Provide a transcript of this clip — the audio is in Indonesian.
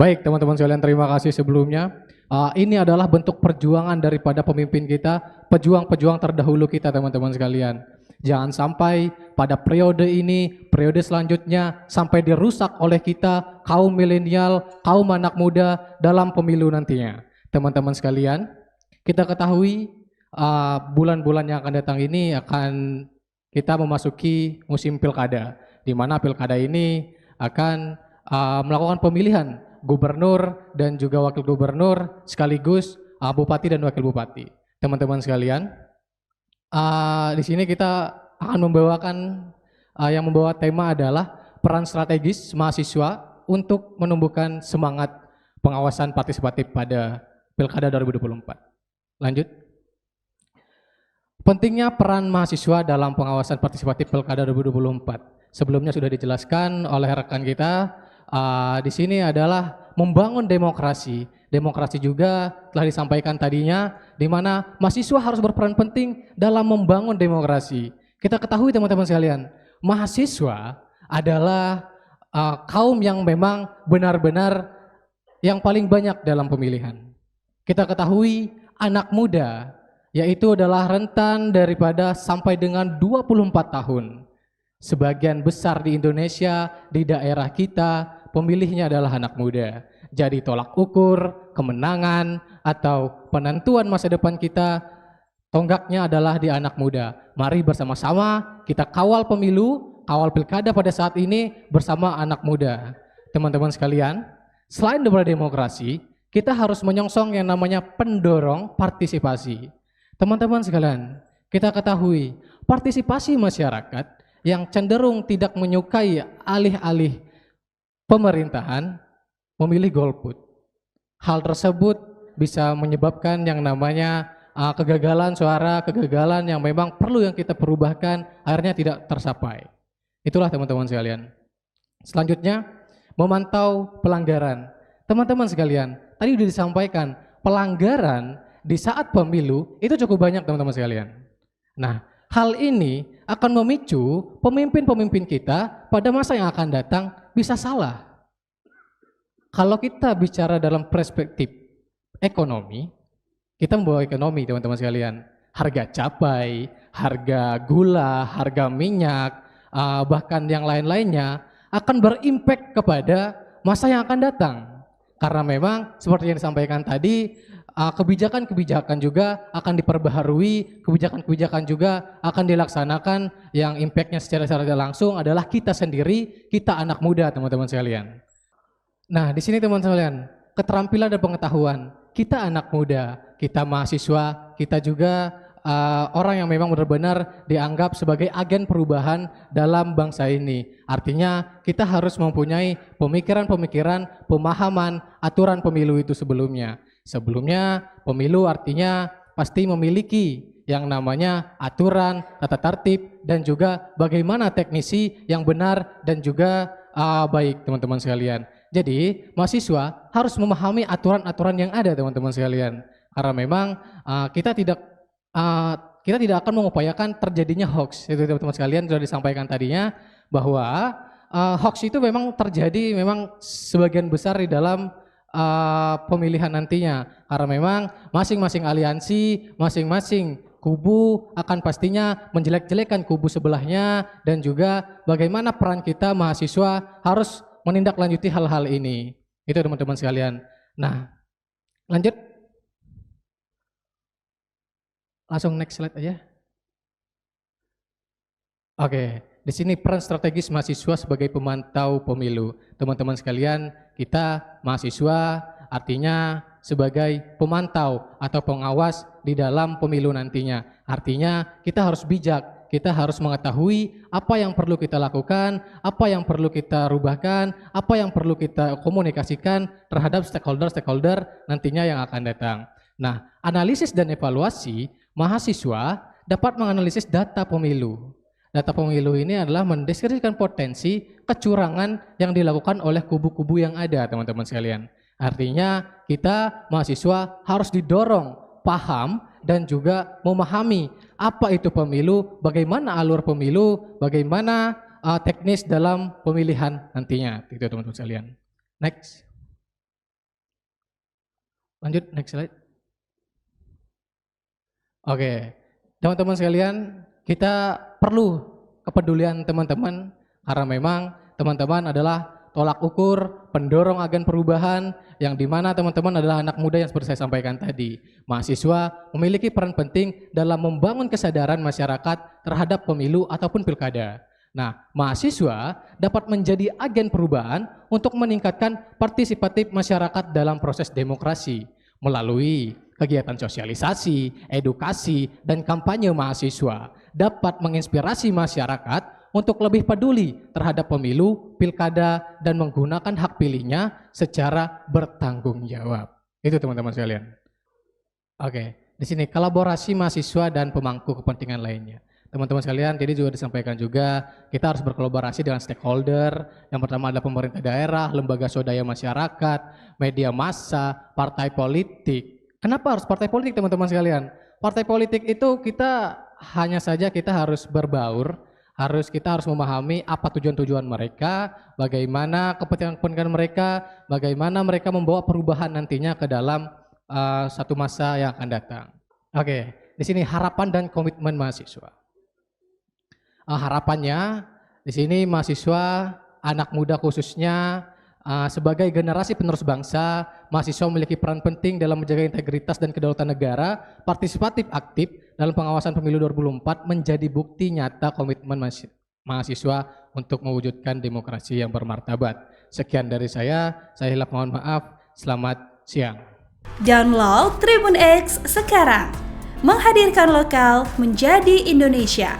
Baik, teman-teman sekalian, terima kasih sebelumnya. Ini adalah bentuk perjuangan daripada pemimpin kita, pejuang-pejuang terdahulu kita, teman-teman sekalian. Jangan sampai pada periode ini, periode selanjutnya, sampai dirusak oleh kita, kaum milenial, kaum anak muda dalam pemilu nantinya. Teman-teman sekalian, kita ketahui bulan-bulan yang akan datang ini akan kita memasuki musim pilkada, di mana pilkada ini akan melakukan pemilihan gubernur dan juga wakil gubernur sekaligus bupati dan wakil bupati. Teman-teman sekalian, di sini kita akan membawakan yang membawa tema adalah peran strategis mahasiswa untuk menumbuhkan semangat pengawasan partisipatif pada Pilkada 2024. Lanjut. Pentingnya peran mahasiswa dalam pengawasan partisipatif Pilkada 2024. Sebelumnya sudah dijelaskan oleh rekan kita. Di sini adalah membangun demokrasi. Demokrasi juga telah disampaikan tadinya, di mana mahasiswa harus berperan penting dalam membangun demokrasi. Kita ketahui teman-teman sekalian, mahasiswa adalah kaum yang memang benar-benar yang paling banyak dalam pemilihan. Kita ketahui anak muda, yaitu adalah rentan daripada sampai dengan 24 tahun. Sebagian besar di Indonesia, di daerah kita, pemilihnya adalah anak muda. Jadi tolak ukur, kemenangan, atau penentuan masa depan kita, tonggaknya adalah di anak muda. Mari bersama-sama kita kawal pemilu, kawal pilkada pada saat ini bersama anak muda. Teman-teman sekalian, selain daripada demokrasi, kita harus menyongsong yang namanya pendorong partisipasi. Teman-teman sekalian, kita ketahui partisipasi masyarakat yang cenderung tidak menyukai alih-alih pemerintahan memilih golput. Hal tersebut bisa menyebabkan yang namanya kegagalan suara, kegagalan yang memang perlu yang kita perubahkan akhirnya tidak tercapai. Itulah teman-teman sekalian. Selanjutnya, memantau pelanggaran. Teman-teman sekalian, tadi sudah disampaikan pelanggaran di saat pemilu itu cukup banyak teman-teman sekalian. Nah, hal ini akan memicu pemimpin-pemimpin kita pada masa yang akan datang bisa salah. Kalau kita bicara dalam perspektif ekonomi, kita membawa ekonomi teman-teman sekalian. Harga cabai, harga gula, harga minyak, bahkan yang lain-lainnya akan berimpact kepada masa yang akan datang. Karena memang seperti yang disampaikan tadi, kebijakan-kebijakan juga akan diperbaharui, kebijakan-kebijakan juga akan dilaksanakan yang impactnya secara langsung adalah kita sendiri, kita anak muda teman-teman sekalian. Nah di sini teman-teman sekalian, keterampilan dan pengetahuan, kita anak muda, kita mahasiswa, kita juga orang yang memang benar-benar dianggap sebagai agen perubahan dalam bangsa ini. Artinya kita harus mempunyai pemikiran-pemikiran, pemahaman aturan pemilu itu sebelumnya. Sebelumnya pemilu artinya pasti memiliki yang namanya aturan, tata tertib, dan juga bagaimana teknisi yang benar dan juga baik teman-teman sekalian. Jadi mahasiswa harus memahami aturan-aturan yang ada teman-teman sekalian. Karena memang kita tidak akan mengupayakan terjadinya hoax. Itu teman-teman sekalian sudah disampaikan tadinya bahwa hoax itu memang terjadi memang sebagian besar di dalam pemilihan nantinya. Karena memang masing-masing aliansi, masing-masing kubu akan pastinya menjelek-jelekan kubu sebelahnya, dan juga bagaimana peran kita mahasiswa harus menindaklanjuti hal-hal ini. Itu teman-teman sekalian. Nah, lanjut. Langsung next slide aja. Oke, di sini peran strategis mahasiswa sebagai pemantau pemilu. Teman-teman sekalian, kita mahasiswa artinya sebagai pemantau atau pengawas di dalam pemilu nantinya. Artinya kita harus bijak, kita harus mengetahui apa yang perlu kita lakukan, apa yang perlu kita rubahkan, apa yang perlu kita komunikasikan terhadap stakeholder nantinya yang akan datang. Nah, analisis dan evaluasi, mahasiswa dapat menganalisis data pemilu. Data pemilu ini adalah mendeskripsikan potensi kecurangan yang dilakukan oleh kubu-kubu yang ada, teman-teman sekalian. Artinya kita mahasiswa harus didorong paham dan juga memahami apa itu pemilu, bagaimana alur pemilu, bagaimana teknis dalam pemilihan nantinya. Itu teman-teman sekalian. Next. Lanjut, next slide. Oke, teman-teman sekalian, kita perlu kepedulian teman-teman karena memang teman-teman adalah tolak ukur, pendorong agen perubahan yang dimana teman-teman adalah anak muda yang seperti saya sampaikan tadi. Mahasiswa memiliki peran penting dalam membangun kesadaran masyarakat terhadap pemilu ataupun pilkada. Nah, mahasiswa dapat menjadi agen perubahan untuk meningkatkan partisipatif masyarakat dalam proses demokrasi melalui kegiatan sosialisasi, edukasi, dan kampanye mahasiswa dapat menginspirasi masyarakat untuk lebih peduli terhadap pemilu, pilkada, dan menggunakan hak pilihnya secara bertanggung jawab. Itu teman-teman sekalian. Oke, di sini kolaborasi mahasiswa dan pemangku kepentingan lainnya. Teman-teman sekalian, tadi juga disampaikan juga kita harus berkolaborasi dengan stakeholder. Yang pertama adalah pemerintah daerah, lembaga swadaya masyarakat, media massa, partai politik. Kenapa harus partai politik teman-teman sekalian? Partai politik itu kita hanya saja kita harus berbaur, kita harus memahami apa tujuan-tujuan mereka, bagaimana kepentingan mereka, bagaimana mereka membawa perubahan nantinya ke dalam satu masa yang akan datang. Oke, di sini harapan dan komitmen mahasiswa. Harapannya di sini mahasiswa, anak muda khususnya sebagai generasi penerus bangsa, mahasiswa memiliki peran penting dalam menjaga integritas dan kedaulatan negara, partisipatif aktif dalam pengawasan pemilu 2024 menjadi bukti nyata komitmen mahasiswa untuk mewujudkan demokrasi yang bermartabat. Sekian dari saya hilaf mohon maaf, selamat siang. Download Tribun X sekarang, menghadirkan lokal menjadi Indonesia.